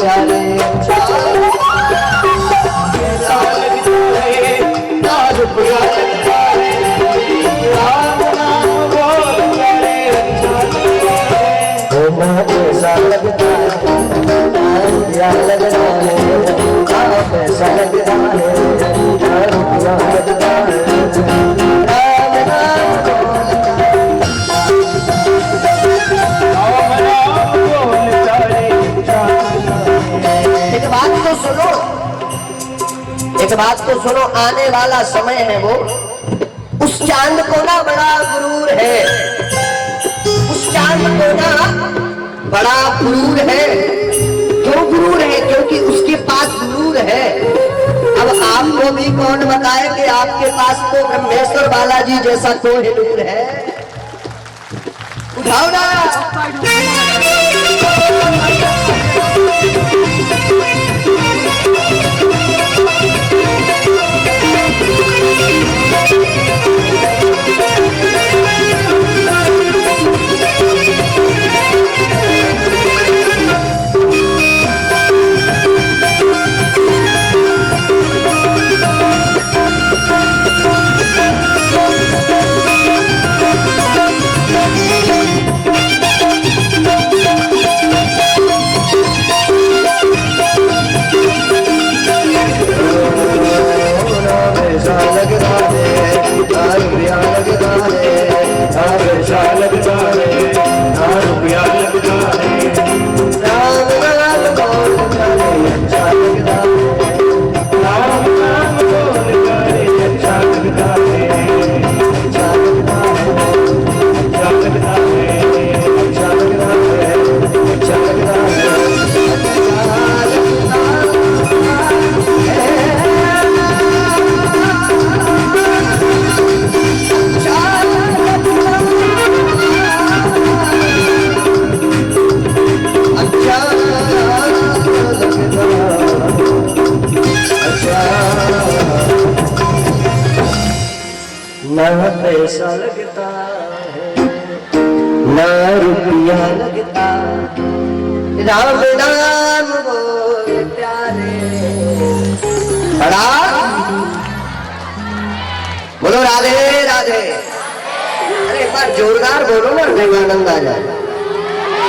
प्यारे कैसा लगता है ना रुपया लगता है राम नाम बोल प्यारे अच्छा कैसा लगता है ना रुपया लगता है कैसा लगता है ना रुपया लगता है राम नाम एक बात तो सुनो, आने वाला समय है वो, उस चांद को ना बड़ा गुरूर है, उस चांद को ना बड़ा गुरूर है। क्यों गुरूर है? क्योंकि उसके पास नूर है। अब आपको भी कौन बताए कि आपके पास तो ब्रह्मेश्वर बालाजी जैसा कोहिनूर है। उठाओ ना ना पैसा लगता है ना रुपया लगता, राम नाम बोल प्यारे बड़ा बोलो राधे राधे। अरे एक बार जोरदार बोलो ना, आनंद आ जाए।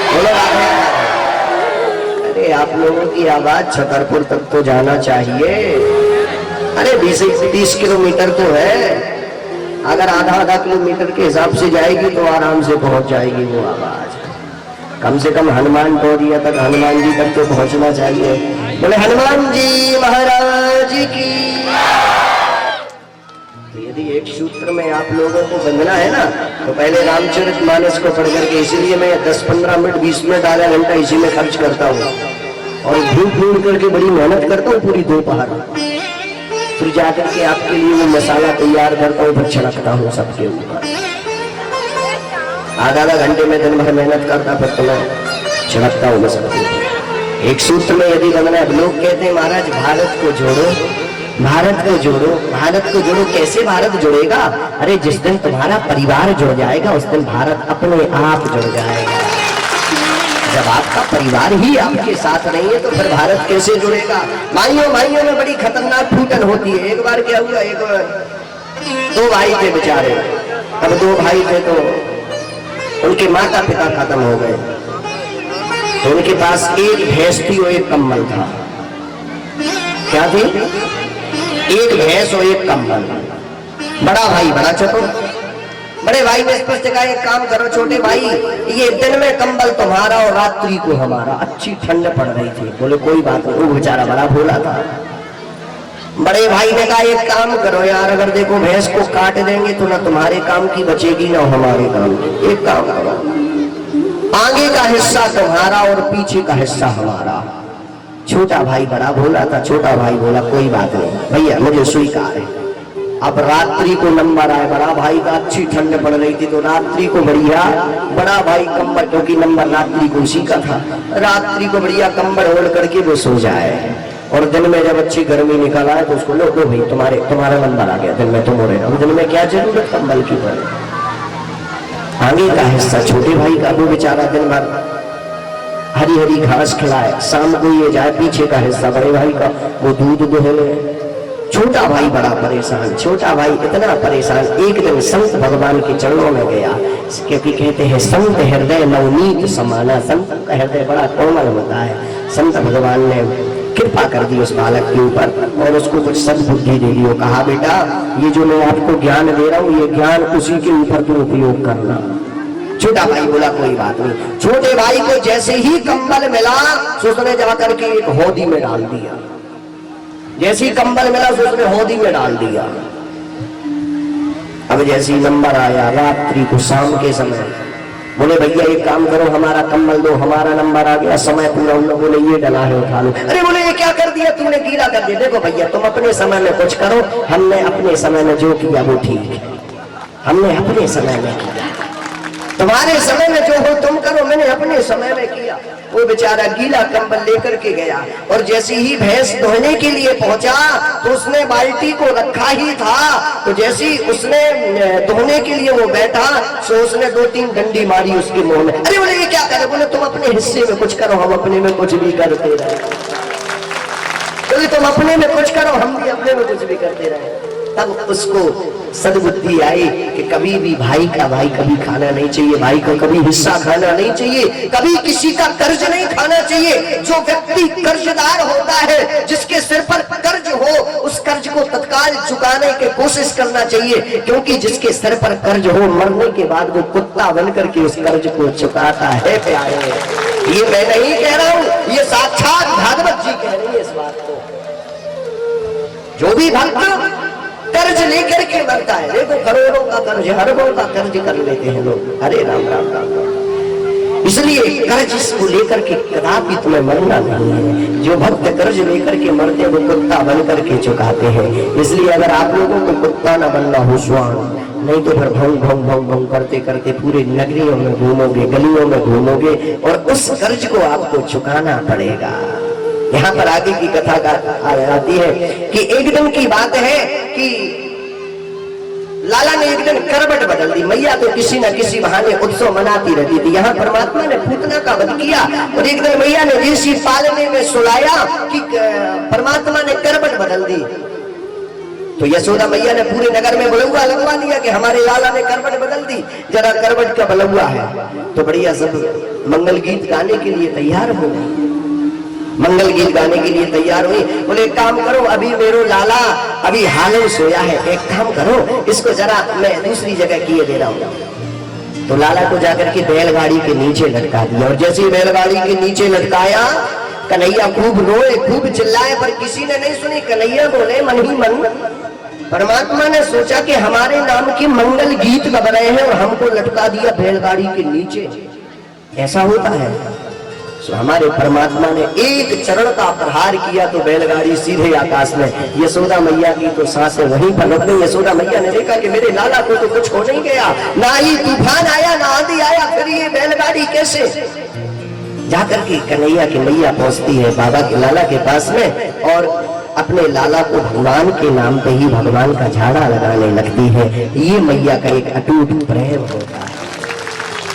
बोलो राधे राधे। अरे आप लोगों की आवाज छतरपुर तक तो जाना चाहिए। अरे 20-30 किलोमीटर तो है, अगर आधा किलोमीटर के हिसाब से जाएगी तो आराम से पहुंच जाएगी वो आवाज। कम से कम हनुमान टोरिया तक, हनुमान जी तक तो पहुंचना चाहिए। बोले हनुमान जी महाराज की। तो यदि एक सूत्र में आप लोगों को बंधना है ना, तो पहले रामचरितमानस को पढ़ करके, इसीलिए मैं 10-15 मिनट 20 मिनट आधा घंटा इसी में खर्च करता हूँ और ढूंढ करके बड़ी मेहनत करता हूँ पूरी दोपहर। फिर जाकर के आपके लिए वो मसाला तैयार करता हूँ, फिर छिड़कता हूँ सबके ऊपर। आधा घंटे में दिन भर मेहनत करता, फिर तो मैं छिड़कता हूँ सबके ऊपर। एक सूत्र में यदि बनना है, लोग कहते हैं महाराज भारत को जोड़ो, भारत को जोड़ो, भारत को जोड़ो। कैसे भारत जुड़ेगा? अरे जिस दिन तुम्हारा परिवार जुड़ जाएगा उस दिन भारत अपने आप जुड़ जाएगा। जब आपका परिवार ही आपके साथ नहीं है तो फिर भारत कैसे जुड़ेगा? भाइयों में बड़ी खतरनाक फूटन होती है। एक बार क्या हुआ, एक दो भाई थे बेचारे। अब 2 भाई थे तो उनके माता पिता खत्म हो गए, तो उनके पास एक भैंस थी और एक कंबल था। क्या थी? एक भैंस और एक कंबल। बड़ा भाई बड़ा चतुर, बड़े भाई ने स्पष्ट कहा एक काम करो छोटे भाई, ये दिन में कंबल तुम्हारा और रात्रि को हमारा। अच्छी ठंड पड़ रही थी। बोले कोई बात नहीं, वो बेचारा बड़ा भोला था। बड़े भाई ने कहा एक काम करो यार, अगर देखो भैंस को काट देंगे तो ना तुम्हारे काम की बचेगी ना हमारे काम की। एक काम करो, आगे का हिस्सा तुम्हारा और पीछे का हिस्सा हमारा। छोटा भाई बड़ा भोला था। छोटा भाई बोला कोई बात नहीं भैया, मुझे स्वीकार है। अब रात्रि को नंबर आए, बड़ा भाई का अच्छी ठंड पड़ रही थी तो रात्रि को बढ़िया बड़ा भाई कंबल, क्योंकि नंबर रात्रि को उसी का था, रात्रि को बढ़िया कंबल ओढ़ करके वो सो जाए। और दिन में जब अच्छी गर्मी निकल आए तो उसको लो भाई तुम्हारा नंबर आ गया, दिन में तुम उड़े रहो। दिन में क्या जरूरत कंबल की पड़े। आगे का हिस्सा छोटे भाई का, वो बेचारा दिन भर हरी हरी घास खिलाए, शाम को ये जाए पीछे का हिस्सा बड़े भाई का वो दूध दुहले। छोटा भाई बड़ा परेशान, छोटा भाई इतना परेशान, एक दिन संत भगवान के चरणों में गया, क्योंकि कहते हैं संत हृदय नवनीत समाना, संत का हृदय बड़ा कोमल होता है। संत भगवान ने कृपा कर दी उस बालक के ऊपर और उसको कुछ सद्बुद्धि दे दी। वो कहा बेटा ये जो मैं आपको ज्ञान दे रहा हूँ ये ज्ञान उसी के ऊपर तुम उपयोग करना। छोटा भाई बोला कोई बात नहीं। छोटे भाई को जैसे ही कंबल मिला उसने जाकर के एक होदी में डाल दिया, जैसे ही कंबल मिला उसने होदी में डाल दिया। अब जैसे ही नंबर आया रात्रि को शाम के समय, बोले भैया एक काम करो हमारा कंबल दो, हमारा नंबर आ गया, समय पूरा। उन लोगों ने ये डला है उठा लो। अरे बोले ये क्या कर दिया तूने, गीला कर दिया। देखो भैया तुम अपने समय में कुछ करो, हमने अपने समय में जो किया वो ठीक है, हमने अपने समय में किया। तुम्हारे समय में जो हो तुम करो, मैंने अपने समय में किया। वो बेचारा गीला कंबल लेकर के गया और जैसे ही भैंस धोने के लिए पहुंचा तो उसने बाल्टी को रखा ही था, तो जैसे ही उसने धोने के लिए वो बैठा तो उसने 2-3 डंडी मारी उसके मुंह में। अरे बोले ये क्या करे, बोले तुम अपने हिस्से में कुछ करो, हम अपने में कुछ भी करते रहे। बोले तुम अपने में कुछ करो, हम भी अपने में कुछ भी करते रहे। तब उसको सद्बुद्धि आई कि कभी भी भाई का भाई कभी खाना नहीं चाहिए, भाई को कभी हिस्सा खाना नहीं चाहिए, कभी किसी का कर्ज नहीं खाना चाहिए। जो व्यक्ति कर्जदार होता है, जिसके सिर पर कर्ज हो, उस कर्ज को तत्काल चुकाने की कोशिश करना चाहिए, क्योंकि जिसके सिर पर कर्ज हो मरने के बाद वो कुत्ता बन करके उस कर्ज को चुकाता है। प्यारे ये मैं नहीं कह रहा हूँ, ये साक्षात भागवत जी कह रही है इस बात को। जो भी भक्त कर्ज लेकर के मरता है, देखो करोड़ों का कर्ज, अरबों का कर्ज कर लेते हैं लोग। अरे राम राम राम राम। इसलिए कर्ज को लेकर के कदापि तुम्हें मरना नहीं है। जो भक्त कर्ज लेकर के मरते हैं वो कुत्ता बन करके चुकाते हैं। इसलिए अगर आप लोगों को कुत्ता न बनना हो स्वान, नहीं तो फिर भौं भौं भौं भौं करते करते पूरे नगरियों में घूमोगे, गलियों में घूमोगे और उस कर्ज को आपको चुकाना पड़ेगा। यहाँ पर आगे की कथा आती है कि एक दिन की बात है कि लाला ने एक दिन करवट बदल दी। मैया तो किसी न किसी बहाने उत्सव मनाती रहती थी। यहाँ परमात्मा ने पूतना का वध किया और एक दिन मैया ने ऋषि पालने में सुलाया कि परमात्मा ने करवट बदल दी। तो यशोदा मैया ने पूरे नगर में बलुआ लगवा दिया कि हमारे लाला ने करवट बदल दी, जरा करवट का बलुआ है। तो बढ़िया सब मंगल गीत गाने के लिए तैयार हो गई, मंगल गीत गाने के लिए तैयार हुई। बोले एक काम करो, अभी मेरो लाला अभी हाल ही सोया है, एक काम करो इसको जरा मैं दूसरी जगह किए दे रहा हूँ। तो लाला को जाकर के बैलगाड़ी के नीचे लटका दिया और जैसे ही बैलगाड़ी के नीचे लटकाया कन्हैया खूब रोए, खूब चिल्लाए, पर किसी ने नहीं सुनी। कन्हैया बोले मन ही मन, परमात्मा ने सोचा कि हमारे नाम के मंगल गीत गा रहे हैं और हमको लटका दिया बैलगाड़ी के नीचे। ऐसा होता है। तो हमारे परमात्मा ने एक चरण का प्रहार किया तो बैलगाड़ी सीधे आकाश में। यशोदा मैया की तो सांसें वहीं पर रुक गई। यशोदा मैया ने देखा कि मेरे लाला को तो कुछ हो नहीं गया, ना ही तूफान आया ना आंधी आया, फिर ये बैलगाड़ी कैसे। जाकर के कन्हैया की मैया पहुंचती है बाबा के लाला के पास में और अपने लाला को भगवान के नाम पे ही भगवान का झाड़ा लगाने लगती है। ये मैया का एक अटूट प्रेम होता है।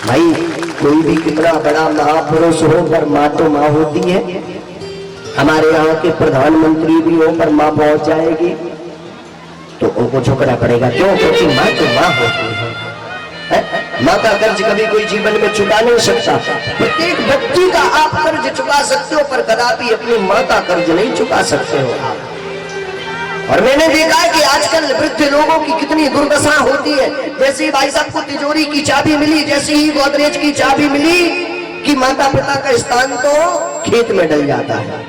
भाई कोई भी कितना बड़ा महापुरुष हो पर माँ तो माँ होती है। हमारे यहाँ के प्रधानमंत्री भी हो पर माँ पहुंच जाएगी तो उनको झुकना पड़ेगा। क्यों? क्योंकि माँ तो माँ होती है। माँ का कर्ज कभी कोई जीवन में चुका नहीं सकता। प्रत्येक व्यक्ति का आप कर्ज चुका सकते हो पर कदापि अपनी माँ का कर्ज नहीं चुका सकते हो आप। और मैंने देखा है कि आजकल वृद्ध लोगों की कितनी दुर्दशा होती है। जैसे ही भाई साहब को तिजोरी की चाबी मिली, जैसे ही गोदरेज की चाबी मिली कि माता पिता का स्थान तो खेत में डल जाता है।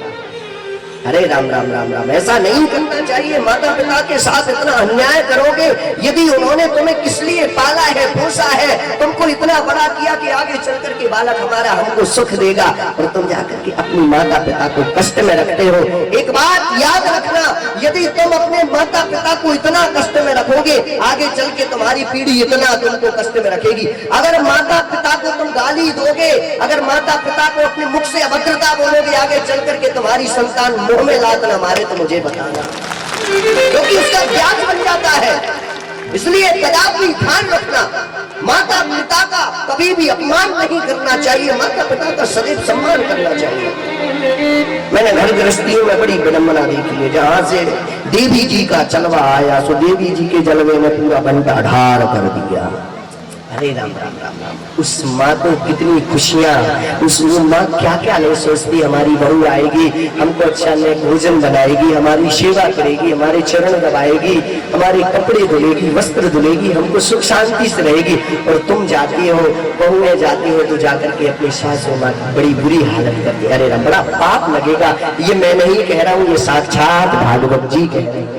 अरे राम राम राम राम, ऐसा नहीं करना चाहिए। माता पिता के साथ इतना अन्याय करोगे, यदि उन्होंने तुम्हें किस लिए पाला है, पोसा है, तुमको इतना बड़ा किया कि आगे चल करके बालक हमारा हमको सुख देगा, और तुम जाकर के अपनी माता पिता को कष्ट में रखते हो। एक बात याद रखना, यदि तुम अपने माता पिता को इतना कष्ट में रखोगे, आगे चल के तुम्हारी पीढ़ी इतना तुमको कष्ट में रखेगी। अगर माता पिता को तुम गाली दोगे, अगर माता पिता को अपने मुख से अभद्रता बोलोगे, आगे चल करके तुम्हारी संतान मुंह में लात न मारे तो मुझे बताना, क्योंकि उसका ब्याज बन जाता है। इसलिए कदापि ध्यान रखना, माता पिता का कभी भी अपमान नहीं करना चाहिए, माता पिता का सदैव सम्मान करना चाहिए। मैंने घर गृहस्थियों में बड़ी विडंबना देखी है, जहां से देवी जी का चलवा आया सो देवी जी के जलवे में पूरा बंटा ढार कर दिया। अरे राम राम राम राम। उस माँ को कितनी खुशियाँ, उस माँ क्या क्या नहीं सोचती, हमारी बहू आएगी, हमको अच्छा ने भोजन बनाएगी, हमारी सेवा करेगी, हमारे चरण दबाएगी, हमारे कपड़े धुलेगी, वस्त्र धुलेगी, हमको सुख शांति से रहेगी। और तुम जाती हो, बहुएं जाती हो तो जाकर के अपनी सासू माँ की बड़ी बुरी हालत करती। अरे राम, बड़ा पाप लगेगा। ये मैं नहीं कह रहा हूँ, ये साक्षात भागवत जी कह रहे हैं।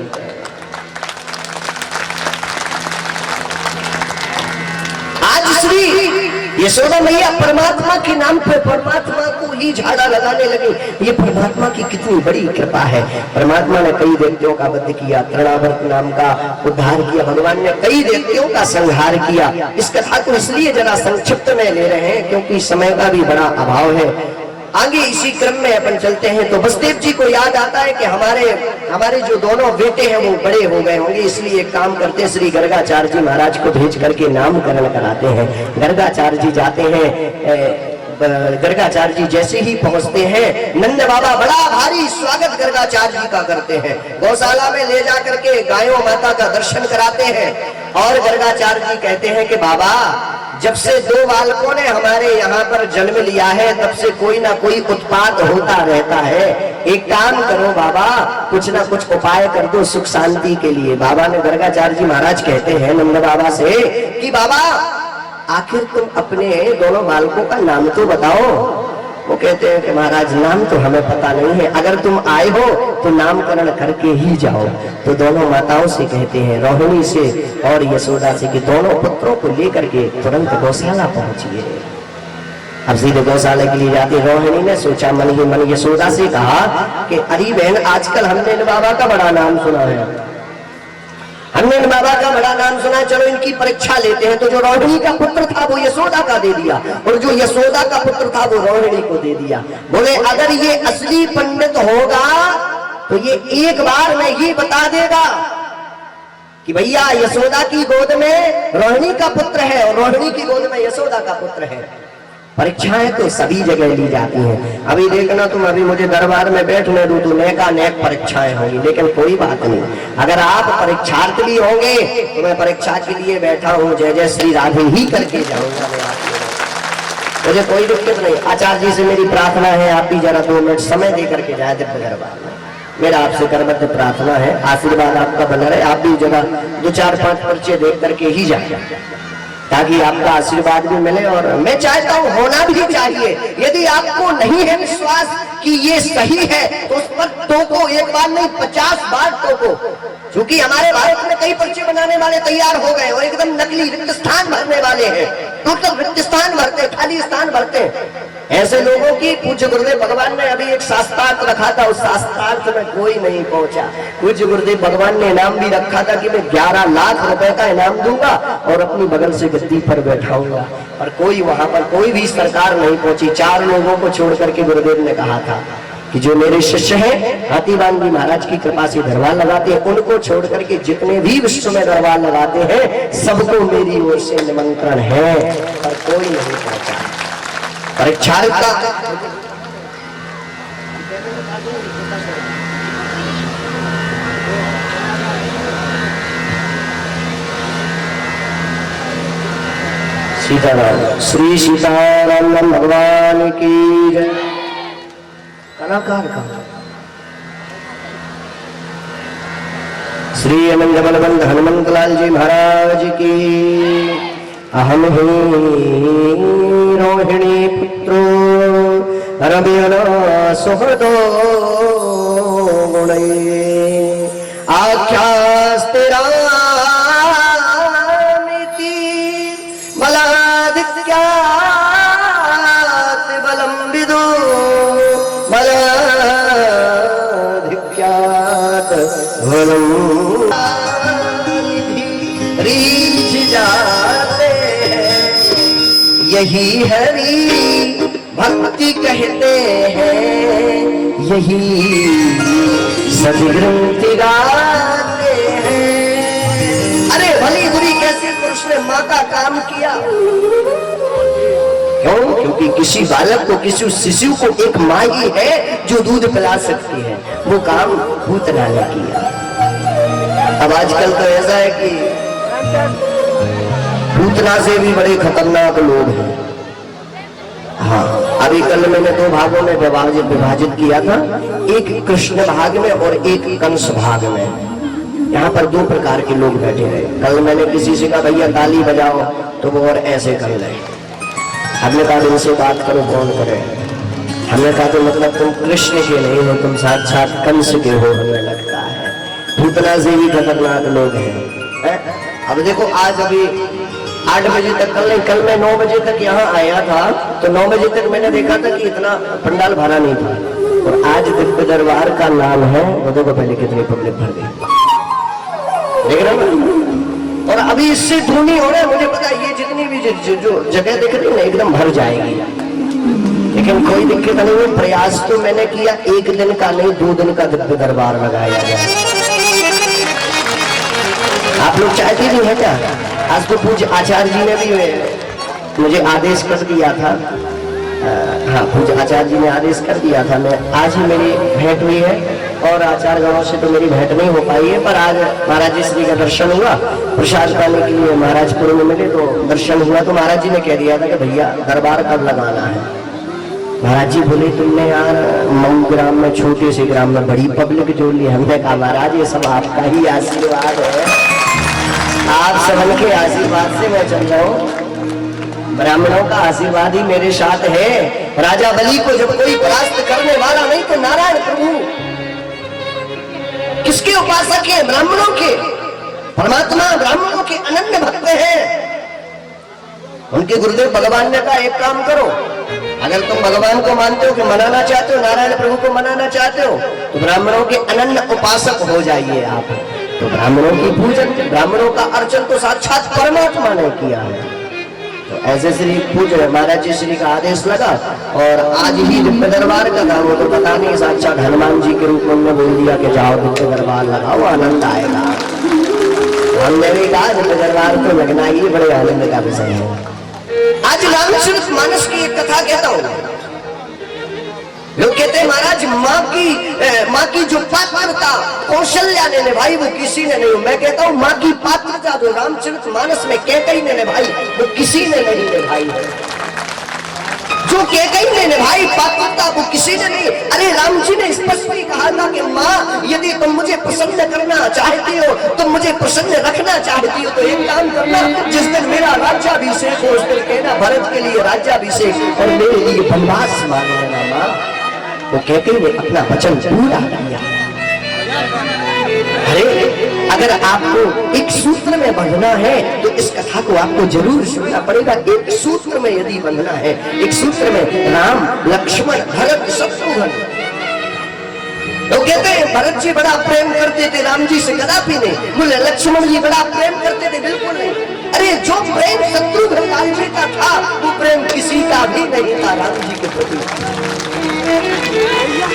यशोदा मैया परमात्मा के नाम पे परमात्मा को ही झाड़ा लगाने लगे। ये परमात्मा की कितनी बड़ी कृपा है। परमात्मा ने कई दैत्यों का वध किया, तृणावर्त नाम का उद्धार किया, भगवान ने कई दैत्यों का संहार किया। इस कथा को इसलिए जरा संक्षिप्त में ले रहे हैं क्योंकि समय का भी बड़ा अभाव है। आगे इसी क्रम में अपन चलते हैं तो वसुदेव जी को याद आता है कि हमारे जो दोनों बेटे हैं वो बड़े हो गए होंगे, इसलिए एक काम करते हैं, श्री गर्गाचार्य जी महाराज को भेज करके नामकरण कराते हैं। गर्गाचार्य जी जाते हैं, गर्गाचार्य जी जैसे ही पहुंचते हैं, नंद बाबा बड़ा भारी स्वागत गर्गाचार्य जी का करते हैं। गौशाला में ले जा करके गायों माता का दर्शन कराते हैं और गर्गाचार्य जी कहते हैं कि बाबा, जब से दो बालकों ने हमारे यहाँ पर जन्म लिया है तब से कोई ना कोई उत्पात होता रहता है। एक काम करो बाबा, कुछ ना कुछ उपाय कर दो सुख शांति के लिए। बाबा ने, गर्गाचार्य जी महाराज कहते हैं नंद बाबा से कि बाबा, आखिर तुम अपने दोनों बालकों का नाम तो बताओ। वो कहते हैं कि महाराज नाम तो हमें पता नहीं है, अगर तुम आए हो तो नामकरण करके ही जाओ। तो दोनों माताओं से कहते हैं, रोहिणी से और यशोदा से, कि दोनों पुत्रों को लेकर के तुरंत गौशाला पहुंचिए। अब सीधे गौशाला के लिए जाते, रोहिणी ने सोचा मन ही मन, यशोदा से कहा कि अरे बहन, आजकल हमने इन बाबा का बड़ा नाम सुना है, हमने इन बाबा का बड़ा नाम सुना, चलो इनकी परीक्षा लेते हैं। तो जो रोहिणी का पुत्र था वो यशोदा का दे दिया और जो यशोदा का पुत्र था वो रोहिणी को दे दिया। बोले अगर ये असली पंडित होगा तो ये एक बार में ही बता देगा कि भैया यशोदा की गोद में रोहिणी का पुत्र है और रोहिणी की गोद में यशोदा का पुत्र है। परीक्षाएं तो सभी जगह ली जाती हैं। अभी देखना तुम, अभी मुझे दरबार में बैठने दो तो नेका नेक परीक्षाएं होंगी, लेकिन कोई बात नहीं, अगर आप परीक्षार्थी भी होंगे तो मैं परीक्षा के लिए बैठा हूँ, जय जय श्री राधे ही करके जाऊंगा मैं आपके, मुझे कोई दिक्कत नहीं। आचार्य जी से मेरी प्रार्थना है, आप भी जरा 2 मिनट समय दे करके जाए दिव्य दरबार में, मेरा आपसे करबद्ध प्रार्थना है, आशीर्वाद आपका बना रहे। आप भी जरा 2-4-5 पर्चे देख करके ही जाए ताकि आपका आशीर्वाद भी मिले। और मैं चाहता हूँ होना भी चाहिए। यदि आपको नहीं है विश्वास कि ये सही है तो उस पर टोको, एक बार नहीं 50 बार टोको। क्योंकि हमारे भारत में कई पर्चे बनाने वाले तैयार हो गए और एकदम नकली रिक्त स्थान भरने वाले हैं, टोटल रिक्त स्थान भरते, खाली स्थान भरते। ऐसे लोगों की पूज्य गुरुदेव भगवान ने अभी एक शास्त्रार्थ रखा था, उस शास्त्रार्थ में कोई नहीं पहुंचा। पूज्य गुरुदेव भगवान ने इनाम भी रखा था कि मैं 11 लाख रुपए का इनाम दूंगा और अपनी बगल से गद्दी पर बैठाऊंगा, और कोई वहां पर कोई भी सरकार नहीं पहुंची। 4 लोगों को छोड़ करके गुरुदेव ने कहा था कि जो मेरे शिष्य हैं, हाथीवान जी महाराज की कृपा से दरबार लगाते हैं, उनको छोड़ करके जितने भी विश्व में दरबार लगाते हैं सबको मेरी ओर से निमंत्रण है, पर कोई नहीं पहुंचा। परीक्षा का सीताराम, श्री सीताराम भगवान की जय। कलाकार का श्री अनंत बलवंत हनुमंत लाल जी महाराज की। अहम ही रोहिणी पुत्रो रविना सुहृदो गुणैः आख्यास्ते रामिति बलाधिक्यात् बलं विदु बलाधिक्यात् बलं रीझ जाते हैं, यही हरि भक्ति कहते हैं, यही सभी ग्रंथ गाते हैं। अरे भली का काम किया। क्यों? क्योंकि किसी बालक को, किसी शिशु को एक माँ ही है जो दूध पिला सकती है, वो काम पूतना ने किया। अब आजकल तो ऐसा है कि पूतना से भी बड़े खतरनाक लोग हैं। हाँ, अभी कल मैंने दो भागों में विभाजित किया था, एक कृष्ण भाग में और एक कंस भाग में। यहाँ पर दो प्रकार के लोग बैठे रहे। कल मैंने किसी से कहा भैया ताली बजाओ, तो वो और ऐसे कर रहे। हमने कहा इनसे बात करो, कौन करे। हमने कहा तो मतलब तुम कृष्ण के नहीं हो, तुम साक्षात कंस के हो, हमें लगता है। पूतना से भी खतरनाक लोग हैं। अब देखो, आज अभी 8 बजे तक, कल मैं 9 बजे तक यहाँ आया था, तो 9 बजे तक मैंने देखा था कि इतना पंडाल भरा नहीं था। और आज दिव्य दरबार का नाम है, वो देखो पहले कितनी पब्लिक भर गई, देख रहे हो। और अभी इससे धूनी हो रहा है, मुझे पता है ये जितनी भी जो जगह दिख रही है ना एकदम भर जाएगी, लेकिन कोई दिक्कत नहीं है। प्रयास तो मैंने किया, 1 दिन का नहीं 2 दिन का दिव्य दरबार लगाया जाए। आप लोग चाहते नहीं है क्या? आज तो पूज्य आचार्य जी ने भी मुझे आदेश कर दिया था। हाँ, पूज्य आचार्य जी ने आदेश कर दिया था। मैं आज ही मेरी भेंट हुई है, और आचार्य गणों से तो मेरी भेंट नहीं हो पाई है, पर आज महाराज जी श्री का दर्शन हुआ। प्रसाद पाने के लिए महाराजपुर में मिले तो दर्शन हुआ, तो महाराज जी ने कह दिया था कि भैया दरबार कब लगाना है। महाराज जी बोले तुमने यार मऊ ग्राम में, छोटे से ग्राम में बड़ी पब्लिक जोड़ ली। हमने कहा महाराज ये सब आपका ही आशीर्वाद है, आप सबन के आशीर्वाद से मैं चल रहा हूँ। ब्राह्मणों का आशीर्वाद ही मेरे साथ है। राजा बलि को जब कोई परास्त करने वाला नहीं तो नारायण प्रभु किसके उपासक है? ब्राह्मणों के। परमात्मा ब्राह्मणों के अनन्य भक्त हैं। उनके गुरुदेव भगवान ने कहा एक काम करो, अगर तुम भगवान को मानते हो कि मनाना चाहते हो, नारायण प्रभु को मनाना चाहते हो, तो ब्राह्मणों के अनन्य उपासक हो जाइए आप। तो ब्राह्मणों की पूजन, ब्राह्मणों का अर्चन तो साक्षात परमात्मा ने किया है। तो ऐसे श्री पूज्य महाराज जी श्री का आदेश लगा, और आज ही दिव्य दरबार का था। वो तो पता नहीं, साक्षात हनुमान जी के रूप में उन्होंने बोल दिया कि जाओ दिव्य दरबार लगाओ, आनंद आएगा। हमने भी कहा दिव्य दरबार तो लगना ही बड़े आनंद का विषय है। आज रामचरितमानस की एक कथा कहता हूँ। लोग कहते हैं महाराज माँ की जो पात्रता कौशल्या ने निभाई वो किसी ने नहीं। मैं कहता हूँ माँ की पात्रता जो रामचरितमानस में कैकेयी ने निभाई वो किसी ने नहीं निभाई है। जो कैकेयी ने निभाई पात्रता वो किसी ने नहीं। अरे राम जी ने स्पष्ट ही कहा था कि माँ यदि तुम मुझे प्रसन्न करना चाहती हो, तुम मुझे प्रसन्न रखना चाहती हो, तो एक काम करना, जिस दिन मेरा राज्याभिषेक हो उस दिन कहना भरत के लिए राज्याभिषेक और मेरे लिए वनवास मांग लेना माँ। वो कहते हुए अपना वचन पूरा किया। अरे अगर आपको एक सूत्र में बंधना है तो इस कथा को आपको जरूर सुनना पड़ेगा। एक सूत्र में यदि बंधना है, एक सूत्र में राम लक्ष्मण भरत शत्रुघ्न। लोग कहते हैं भरत जी बड़ा प्रेम करते थे राम जी से, कदापि नहीं। बोले लक्ष्मण जी बड़ा प्रेम करते थे, बिल्कुल नहीं। अरे जो प्रेम शत्रुघ्न लाल जी का था वो प्रेम किसी का भी नहीं था राम जी के प्रति।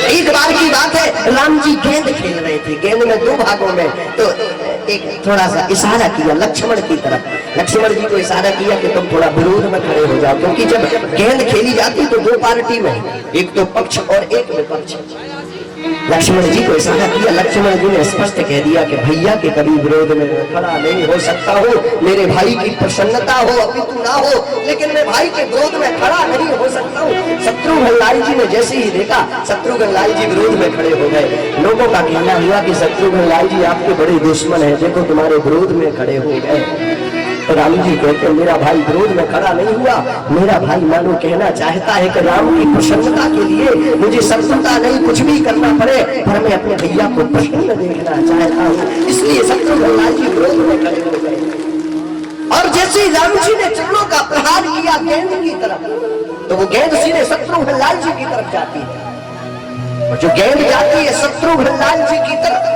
एक बार की बात है, राम जी गेंद खेल रहे थे, गेंद में 2 भागों में, तो एक थोड़ा सा इशारा किया लक्ष्मण की तरफ। लक्ष्मण जी को इशारा किया कि तुम थोड़ा विरोध में खड़े हो जाओ, क्योंकि जब गेंद खेली जाती तो 2 पार्टी में, एक तो पक्ष और एक विपक्ष। लक्ष्मण जी को इशारा किया। लक्ष्मण जी ने स्पष्ट कह दिया कि भैया के कभी विरोध में खड़ा नहीं हो सकता हूँ, मेरे भाई की प्रसन्नता हो अपितु ना हो, लेकिन मैं भाई के विरोध में खड़ा नहीं हो सकता हूँ। शत्रुघ्न लाल जी ने जैसे ही देखा, शत्रुघ्न लाल जी विरोध में खड़े हो गए। लोगों का कहना हुआ कि शत्रुघ्न लाल जी आपके बड़े दुश्मन है, देखो तुम्हारे विरोध में खड़े हो गए। तो राम जी कहते मेरा भाई विरोध में खड़ा नहीं हुआ, मेरा भाई मानो कहना चाहता है कि राम की प्रसन्नता के लिए मुझे शत्रुता नहीं कुछ भी करना पड़े, पर मैं अपने भैया को प्रसन्न देखना चाहता हूँ, इसलिए शत्रुघ्न लाल जी विरोध में खड़े हो गए। और जैसे ही राम जी ने चरणों का प्रहार किया गेंद की तरफ, तो वो गेंद सीधे शत्रुघ्न लाल जी की तरफ जाती है। और जो गेंद जाती है शत्रुघ्न लाल जी की तरफ,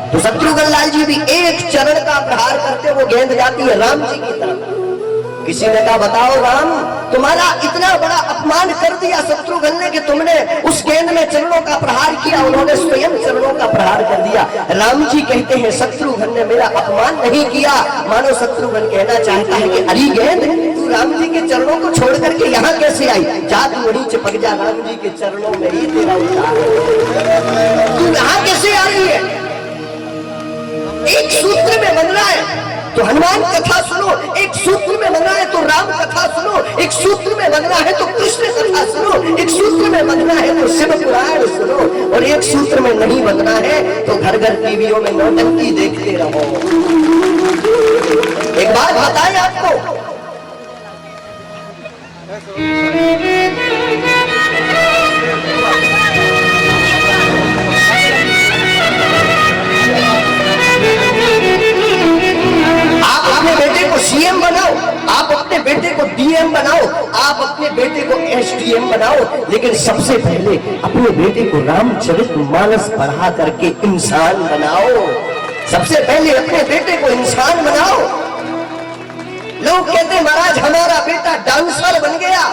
तो शत्रुघ्न लाल जी भी एक चरण का प्रहार करते वो गेंद जाती है राम जी की तरफ। किसी ने कहा बताओ राम तुम्हारा इतना बड़ा अपमान कर दिया शत्रुघ्न ने कि तुमने उस गेंद में चरणों का प्रहार किया, उन्होंने स्वयं चरणों का प्रहार कर दिया। राम जी कहते हैं शत्रुघ्न ने मेरा अपमान नहीं किया। मानो शत्रुघ्न कहना चाहता है कि अली गेंद तू राम जी के चरणों को छोड़ करके यहाँ कैसे आई? जा तू वहीं चिपक जा, राम जी के चरणों में ही तेरा उद्धार है। तू यहाँ कैसे आ रही है? एक सूत्र में बन रहा है तो हनुमान कथा सुनो, एक सूत्र में बनना है तो राम कथा सुनो, एक सूत्र में बनना है तो कृष्ण कथा सुनो, एक सूत्र में बनना है तो शिव पुराण सुनो, और एक सूत्र में नहीं बनना है तो घर घर टीवियों में नौटंकी देखते रहो। एक बात बताएं आपको, सीएम बनाओ, आप अपने बेटे को डीएम बनाओ, आप अपने बेटे को एसडीएम बनाओ, लेकिन सबसे पहले अपने बेटे को रामचरितमानस पढ़ा करके इंसान बनाओ। सबसे पहले अपने बेटे को इंसान बनाओ। लोग कहते हैं महाराज हमारा बेटा डांसर बन गया।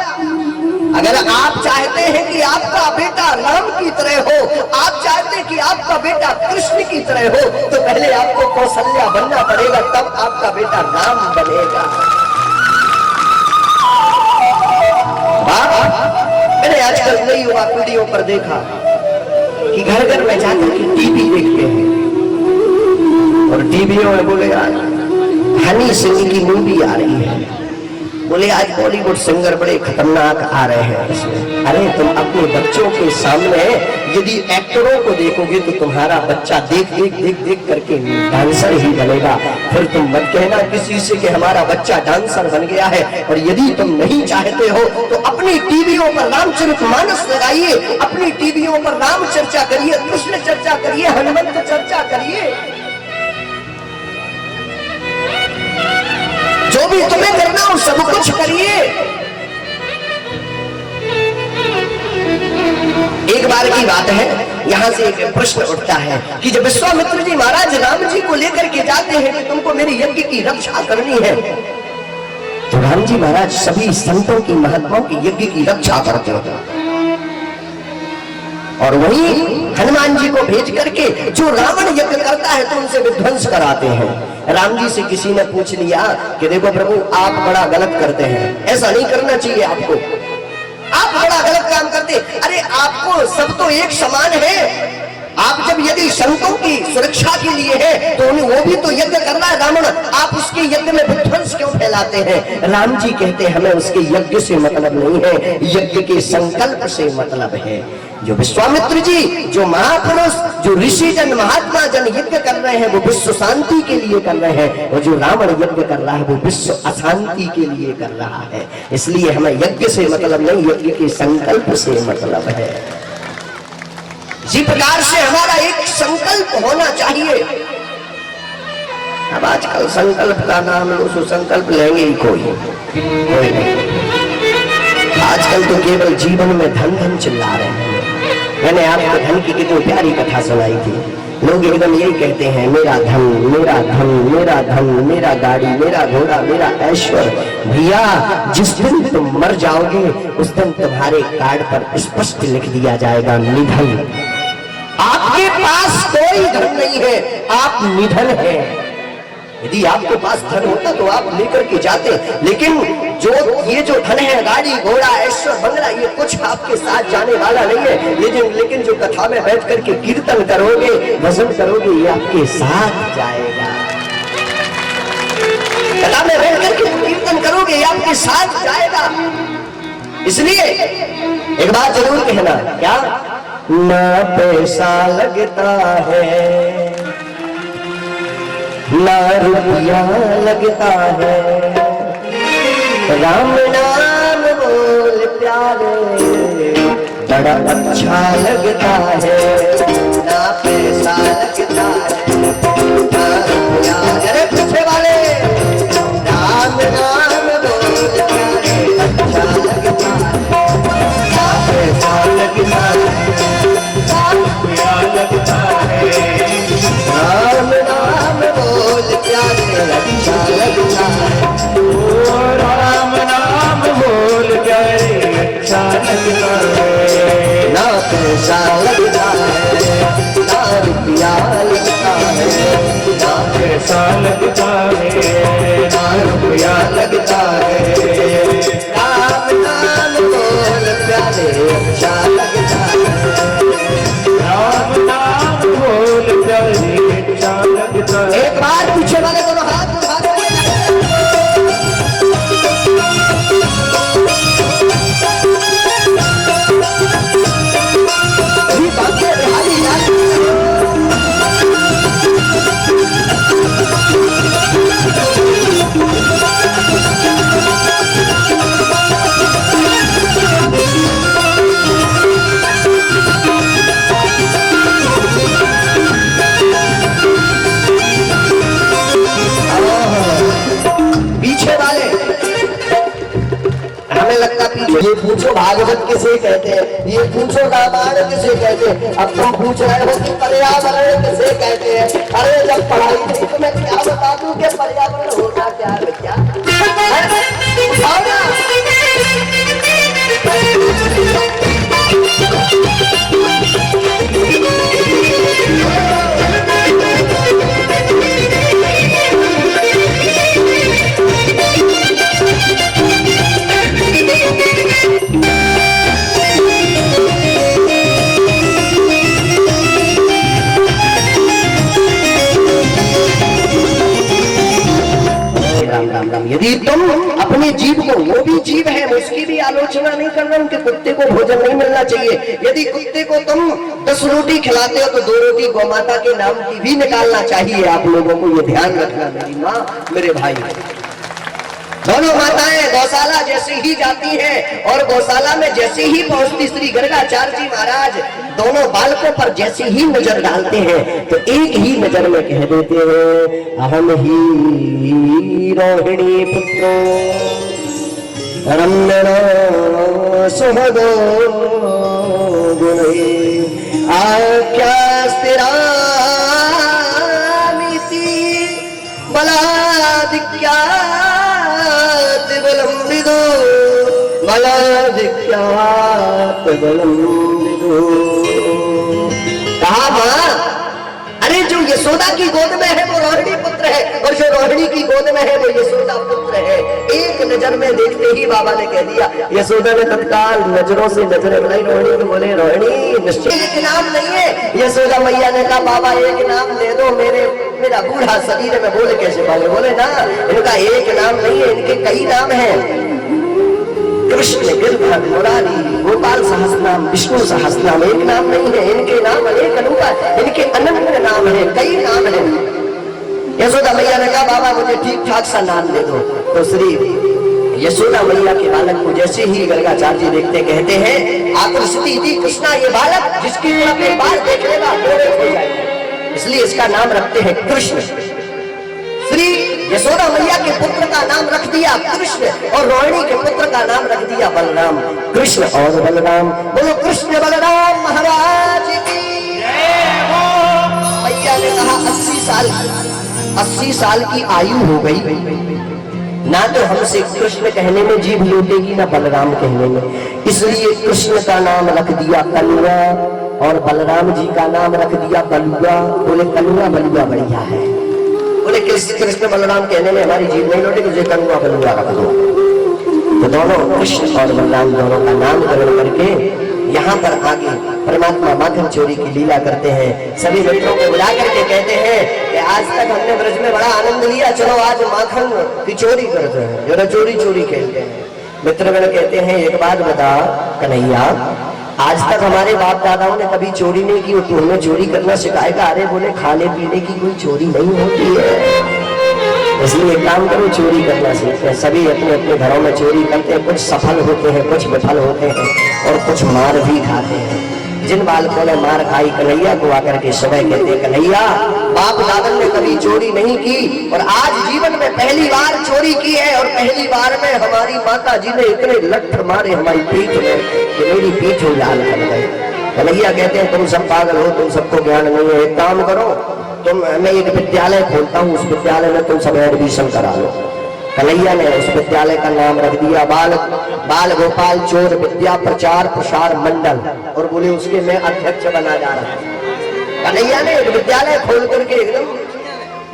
अगर आप चाहते हैं कि आपका बेटा राम की तरह हो, आप चाहते हैं कि आपका बेटा कृष्ण की तरह हो, तो पहले आपको कौशल्या बनना पड़ेगा, तब आपका बेटा राम बनेगा। मैंने आजकल नई युवा पीढ़ियों पर देखा कि घर घर में जाकर के टीवी देखते हैं और टीवियों में बोले आज हनी सिंह की मूवी आ रही है, बोले आज बॉलीवुड सिंगर बड़े खतरनाक आ रहे हैं इसमें। अरे तुम अपने बच्चों के सामने यदि एक्टरों को देखोगे तो तुम्हारा बच्चा देख देख देख देख करके डांसर ही बनेगा। फिर तुम मत कहना किसी से कि हमारा बच्चा डांसर बन गया है। और यदि तुम नहीं चाहते हो तो अपनी टीवियों पर रामचरितमानस लगाइए, अपनी टीवियों पर राम चर्चा करिए, कृष्ण चर्चा करिए, हनुमंत चर्चा करिए। जो भी तुम्हें करना हो सब कुछ करिए। एक बार की बात है, यहां से एक प्रश्न उठता है कि जब विश्वामित्र जी महाराज राम जी को लेकर के जाते हैं कि तुमको मेरी यज्ञ की रक्षा करनी है, तो राम जी महाराज सभी संतों की महात्माओं की यज्ञ की रक्षा करते होते, और वहीं हनुमान जी को भेज करके जो रावण यज्ञ करता है तो उनसे विध्वंस कराते हैं। राम जी से किसी ने पूछ लिया कि देखो प्रभु आप बड़ा गलत करते हैं, ऐसा नहीं करना चाहिए आपको, आप बड़ा गलत काम करते। अरे आपको सब तो एक समान है। आप जब यदि संतों की सुरक्षा के लिए है तो उन्हें वो भी तो यज्ञ करना है रावण, आप उसके यज्ञ में विध्वंस क्यों फैलाते हैं? राम जी कहते हैं हमें उसके यज्ञ से मतलब नहीं है, यज्ञ के संकल्प से मतलब है। जो विश्वामित्र जी, जो महापुरुष, जो ऋषि जन महात्मा जन यज्ञ कर रहे हैं वो विश्व शांति के लिए कर रहे हैं, और जो रावण यज्ञ कर रहा है वो विश्व अशांति के लिए कर रहा है। इसलिए हमें यज्ञ से मतलब नहीं, यज्ञ के संकल्प से मतलब है। इसी प्रकार से हमारा एक संकल्प होना चाहिए। अब आजकल संकल्प का नाम लो तो संकल्प लेंगे ही कोई नहीं। आजकल तो केवल जीवन में धन धन चिल्ला रहे हैं। मैंने आपको धन की कितनी प्यारी कथा सुनाई थी। लोग एकदम यही कहते हैं मेरा धन, मेरा धन, मेरा धन, मेरा गाड़ी, मेरा घोड़ा, मेरा ऐश्वर्य। भैया जिस दिन तुम मर जाओगे उस दिन तुम्हारे कार्ड पर स्पष्ट लिख दिया जाएगा निधन। आपके पास कोई धन नहीं है, आप निधन हैं। यदि आपके पास धन होता तो आप लेकर के जाते, लेकिन ये जो धन है, गाड़ी घोड़ा ऐश्वर्य बंगला, ये कुछ आपके साथ जाने वाला नहीं है। लेकिन जो कथा में बैठ करके कीर्तन करोगे, भजन करोगे, ये आपके साथ जाएगा। कथा में बैठ करके कीर्तन करोगे, ये आपके साथ जाएगा। इसलिए एक बात जरूर कहना, क्या ना पैसा लगता है ना रुपया लगता है, राम नाम बोल प्यारे बड़ा अच्छा लगता है। ना पैसा लगता है ना रुपया, अरे पीछे वाले, राम नाम बोल प्यारे अच्छा लगता है। ना पैसा लगता है ना रुपया लगता है, राम नाम बोल प्यारे अच्छा लगता है। ओ राम नाम बोल कैसा लगता है, ना रुपया लगता है, ना कैसा लगता है, ना रुपया लगता है। राम नाम बोल प्यारे अच्छा लगता है, राम नाम बोल प्यारे अच्छा लगता है। एक बार पीछे वाले दोनों हाथ उठा दो। ये पूछो भागवत किसे कहते हैं, ये पूछो रामायण किसे कहते हैं, अब तुम पूछ रहे हो कि पर्यावरण किसे कहते हैं। अरे जब पढ़ाई थी तो मैं क्या बता दूं कि पर्यावरण होता क्या है, क्या यदि तुम अपने जीव को, वो भी जीव है, उसकी भी आलोचना नहीं कर रहा हूं कि कुत्ते को भोजन नहीं मिलना चाहिए। यदि कुत्ते को तुम 10 रोटी खिलाते हो तो 2 रोटी गौमाता के नाम की भी निकालना चाहिए। आप लोगों को ये ध्यान रखना, मेरी माँ मेरे भाई, दोनों माताएं गौशाला जैसे ही जाती हैं और गौशाला में जैसे ही पहुंचती श्री गर्गाचार्य जी महाराज दोनों बालकों पर जैसे ही नजर डालते हैं तो एक ही नजर में कह देते हैं, अहम ही रोहिणी पुत्रो रमणा सुहदो गुणे आख्या स्थिरा बलाधिक्या विलंबिदो बलाधिक्यात् विलंबिदो। कहा मां, अरे जो यशोदा की गोद में है वो रोहिणी पुत्र है और जो रोहिणी की गोद में है वो यशोदा पुत्र है। एक नजर में देखते ही बाबा ने कह दिया। यशोदा ने तत्काल नजरों से नजरें मिलाई रोहिणी को, बोले रोहिणी निश्चय एक नाम नहीं है। यशोदा मैया ने कहा बाबा एक नाम दे दो, मेरा बूढ़ा शरीर में बोले कैसे पाले। बोले ना, इनका एक नाम नहीं है, इनके कई नाम हैं। कृष्ण, गिरधर, मुरारी, गोपाल सहस्रनाम, विष्णु सहस्रनाम, एक नाम नहीं है। इनके नाम अनेक अनुपा, इनके अनंत नाम है, कई नाम है। यशोदा मैया ने कहा बाबा मुझे ठीक ठाक सा नाम दे दो। तो श्री यशोदा मैया के बालक को जैसे ही गर्गाचार्य जी देखते कहते हैं, आकृष्टि थी कृष्णा, ये बालक जिसकी तरफ एक बार देख लेगा मोहित हो जाएगा, इसलिए इसका नाम रखते हैं कृष्ण। श्री यशोदा मैया के पुत्र का नाम रख दिया कृष्ण और रोहिणी के पुत्र का नाम रख दिया बलराम। कृष्ण और बलराम, बोलो कृष्ण बलराम महाराज की जय हो। मैया ने कहा 80 साल की आयु हो गई, ना तो हमसे कृष्ण कहने में जीभ लौटेगी ना बलराम कहने में, इसलिए कृष्ण का नाम रख दिया कलुआ और बलराम जी का नाम रख दिया बलुआ। बोले कलुआ बलुआ बढ़िया है। बोले कृष्ण बलराम कहने में हमारी जीभ नहीं लौटेगी, तुझे कलुआ बलुआ रख दो। तो दोनों कृष्ण और बलराम दोनों का नामकरण करके यहाँ पर आगे परमात्मा माखन चोरी की लीला करते हैं। सभी मित्रों को बुला करके कहते हैं कि आज तक हमने ब्रज में बड़ा आनंद लिया, चलो आज माखन की चोरी करते हैं, जरा चोरी चोरी खेलते हैं। मित्रगण कहते हैं एक बात बता कन्हैया, आज तक हमारे बाप दादाओं ने कभी चोरी नहीं की, तो हमें चोरी करना सिखाएगा। अरे बोले खाने पीने की कोई चोरी नहीं होती है, इसलिए एक काम करो चोरी करना सीखते हैं। सभी अपने अपने घरों में चोरी करते हैं, कुछ सफल होते हैं, कुछ विफल होते हैं और कुछ मार भी खाते हैं। जिन बालकों ने मार खाई कन्हैया को आकर के समय कहते कन्हैया बाप दादा ने कभी चोरी नहीं की और आज जीवन में पहली बार चोरी की है और पहली बार में हमारी माता जी ने इतने लठ मारे हमारी पीठ में कि मेरी पीठ लाल कर गई। कन्हैया कहते हैं तुम सब पागल हो, तुम सबको ज्ञान नहीं है, एक काम करो मैं एक विद्यालय खोलता हूँ, उस विद्यालय में तुम सब एडमिशन करा लो। कन्हैया ने उस विद्यालय का नाम रख दिया बाल गोपाल चोर विद्या प्रचार प्रसार मंडल, और बोले उसके मैं अध्यक्ष बना जा रहा हूं। कन्हैया ने एक विद्यालय खोल करके एकदम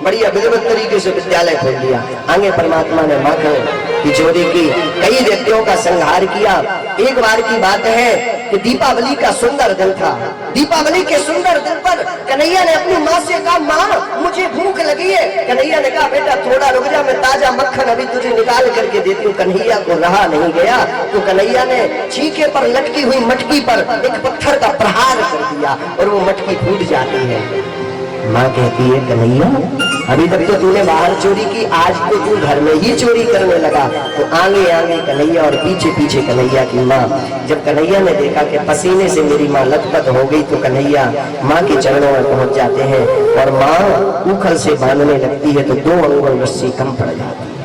बढ़िया विधिवत तरीके से विद्यालय खोल दिया। आगे परमात्मा ने माखन की चोरी की, कई व्यक्तियों का संहार किया। एक बार की बात है कि दीपावली का सुंदर दिन था। दीपावली के सुंदर दिन पर कन्हैया ने अपनी माँ से कहा, माँ मुझे भूख लगी है। कन्हैया ने कहा, बेटा थोड़ा रुक जा, मैं ताजा मक्खन अभी तुझे निकाल करके देती हूँ। कन्हैया को रहा नहीं गया तो कन्हैया ने छीके पर लटकी हुई मटकी पर एक पत्थर का प्रहार कर दिया और वो मटकी फूट जाती है। माँ कहती है, कन्हैया अभी तक तो तूने बाहर चोरी की, आज तो तू घर में ही चोरी करने लगा। तो आगे आगे कन्हैया और पीछे पीछे कन्हैया की माँ। जब कन्हैया ने देखा कि पसीने से मेरी माँ लथपथ हो गई तो कन्हैया माँ के चरणों में पहुंच जाते हैं और माँ उखल से बांधने लगती है तो 2 अंगुल रस्सी कम पड़ जाती है।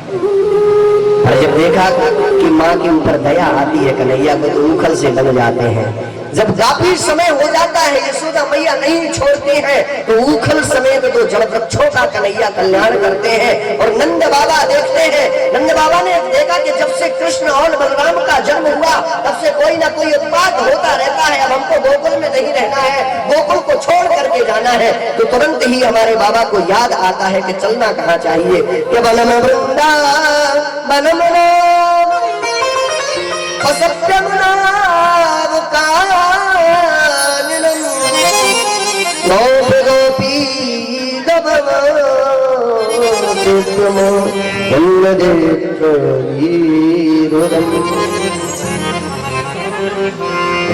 और जब देखा कि माँ के ऊपर दया आती है कन्हैया को तो उखल से लग जाते हैं। जब काफी समय हो जाता है, यशोदा मैया नहीं छोड़ती हैं तो उखल समेत 2 जड़ वृक्षों का कन्हैया कल्याण करते हैं। और नंद बाबा देखते हैं, नंद बाबा ने देखा कि जब से कृष्ण और बलराम का जन्म हुआ तब से कोई ना कोई उत्पात होता रहता है। अब हमको गोकुल में नहीं रहना है, गोकुल को छोड़ करके जाना है। तो तुरंत ही हमारे बाबा को याद आता है कि चलना कहाँ चाहिए। कि वनम वृंदावन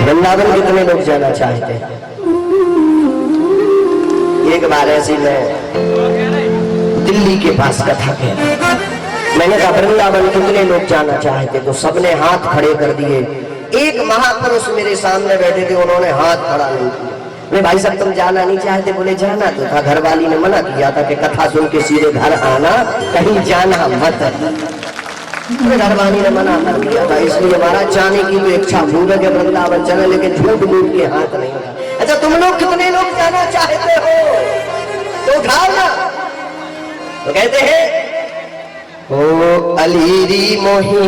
वृंदावन कितने लोग जाना चाहते हैं? एक बार ऐसी मैं दिल्ली के पास कथा कह, मैंने कहा वृंदावन कितने लोग जाना चाहते, तो सबने हाथ खड़े कर दिए। एक महापुरुष मेरे सामने बैठे थे, उन्होंने हाथ खड़ा नहीं किया। मैं, भाई साहब तुम जाना नहीं चाहते? बोले जाना तो था, घर वाली ने मना किया था कि कथा सुन के सीधे घर आना, कहीं जाना मत। घर वाली ने मना कर दिया था, इसलिए हमारा जाने की तो इच्छा भूल के वृंदावन चले, लेकिन झूठ मूठ के हाथ नहीं था। अच्छा तुम लोग कितने लोग जाना चाहते हो तो उठाओ ना। तो कहते हैं, ओ अलीरी मोही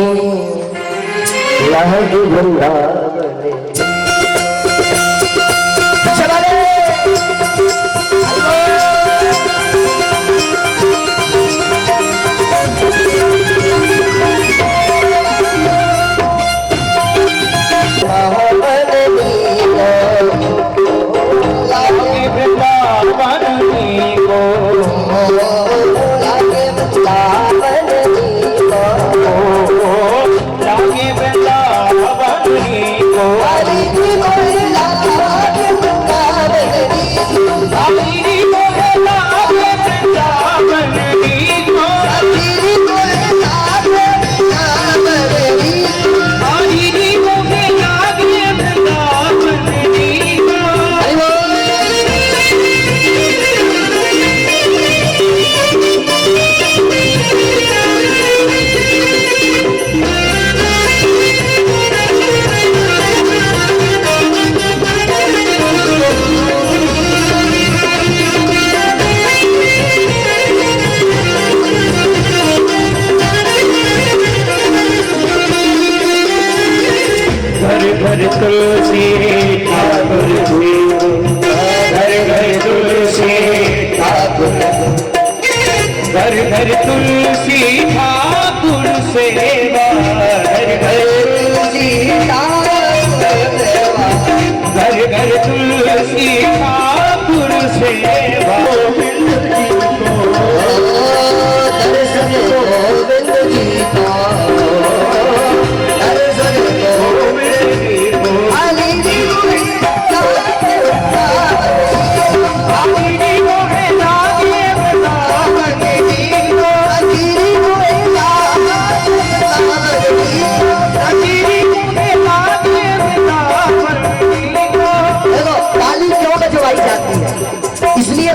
वृंदावन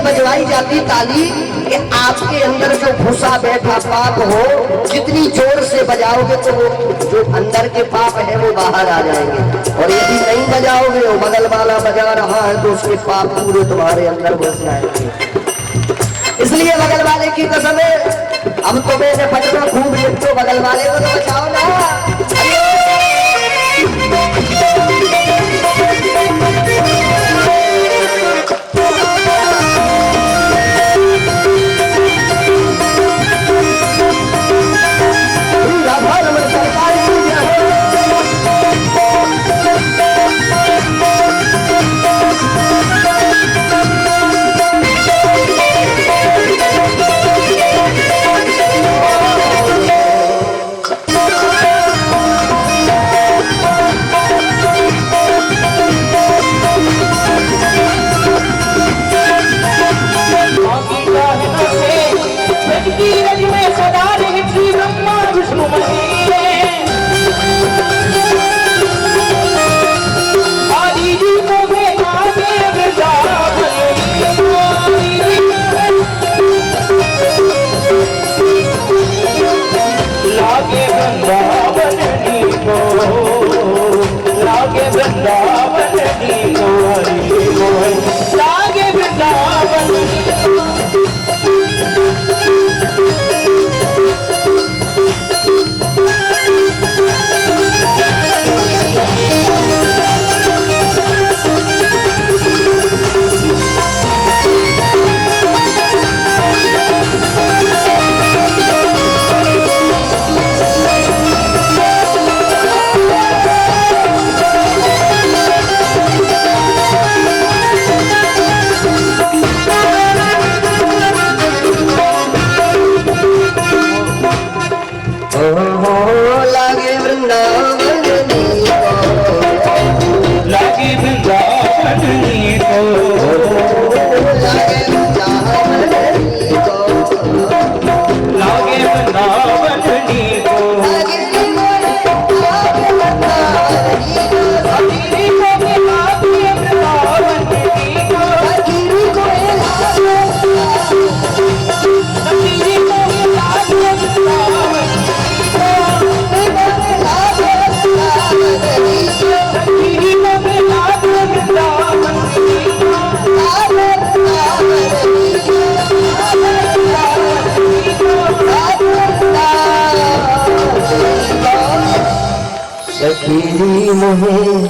बजवाई जाती ताली कि आपके अंदर जो घुसा बैठा पाप हो, जितनी जोर से बजाओगे तो वो जो अंदर के पाप है वो बाहर आ जाएंगे, और यदि नहीं बजाओगे, वो बगल वाला बजा रहा है तो उसके पाप पूरे तुम्हारे अंदर घुस जाएंगे। इसलिए बगल वाले की कसम है अब तो मैंने पटना खूब लिपटो, बगल वाले को तो बचाओ ना।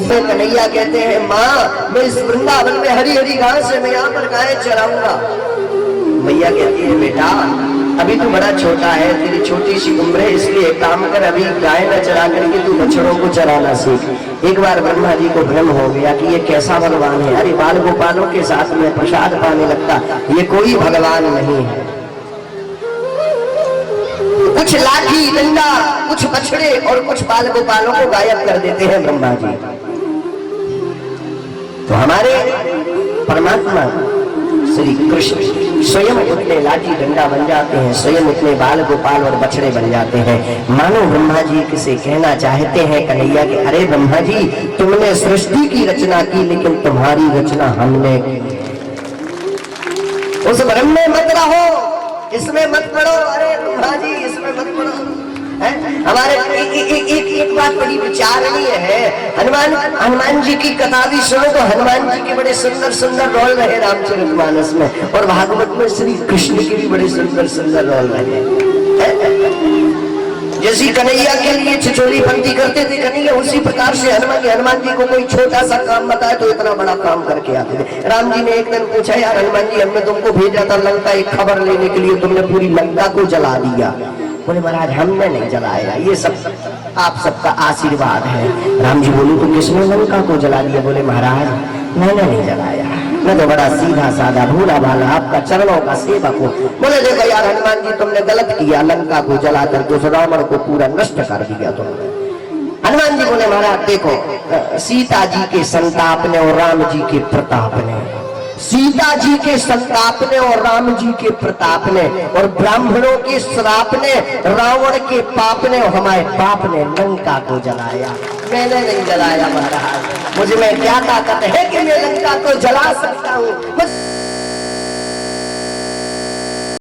में कन्हैया कहते हैं माँ मैं इस वृंदावन में हरी हरी घास है, मैं यहाँ पर गाय चराऊंगा। मैया कहती है बेटा अभी तू बड़ा छोटा है, तेरी छोटी सी उम्र है, इसलिए काम कर अभी गाय न चरा करके तू बछड़ों को चराना सीख। एक बार ब्रह्मा जी को भ्रम हो गया कि ये कैसा भगवान है, अरे बाल गोपालों के साथ में प्रसाद पाने लगता, ये कोई भगवान नहीं है। कुछ लाठी डंडा, कुछ बछड़े और कुछ बाल गोपालों को गायब कर देते हैं ब्रह्मा जी। तो हमारे परमात्मा श्री कृष्ण स्वयं उतने लाठी डंडा बन जाते हैं, स्वयं उतने बाल गोपाल और बछड़े बन जाते हैं। मानो ब्रह्मा जी किसे कहना चाहते हैं कन्हैया के अरे ब्रह्मा जी तुमने सृष्टि की रचना की लेकिन तुम्हारी रचना हमने उस भ्रम में मत रहो, इसमें मत पड़ो। अरे ब्रह्मा जी इसमें मत पड़ो। हमारे एक बात बड़ी विचारणीय है, हनुमान जी की कथा भी सुनो तो हनुमान जी के बड़े सुंदर सुंदर रोल रहे रामचरितमानस में, और भागवत में श्री कृष्ण के भी बड़े सुंदर सुंदर रोल रहे। जैसी कन्हैया के लिए छिछोली पंक्ति करते थे कन्हैया, उसी प्रकार से हनुमान जी को कोई छोटा सा काम बताए तो इतना बड़ा काम करके आते थे। राम जी ने एक दिन पूछा यार हनुमान जी हमने तुमको भेजा था लंका एक खबर लेने के लिए, तुमने पूरी लंका को जला दिया। बोले महाराज हमने नहीं जलाया, ये सब आप सबका आशीर्वाद है। राम जी बोले तो किसने लंका को जला दिया? बोले महाराज मैंने नहीं जलाया, मैं तो बड़ा सीधा साधा भूला भाला आपका चरणों का सेवक हूँ। बोले देखो यार हनुमान जी तुमने गलत किया, लंका को जला करके उस रावण को पूरा नष्ट कर दिया तुमने। हनुमान जी बोले महाराज देखो सीता जी के संताप ने और राम जी के प्रताप ने, सीता जी के संताप ने और राम जी के प्रताप ने, और ब्राह्मणों के श्राप ने, रावण के पाप ने और हमारे पाप ने लंका को जलाया। मैंने नहीं जलाया महाराज, मुझ में क्या ताकत है कि मैं लंका को जला सकता हूँ?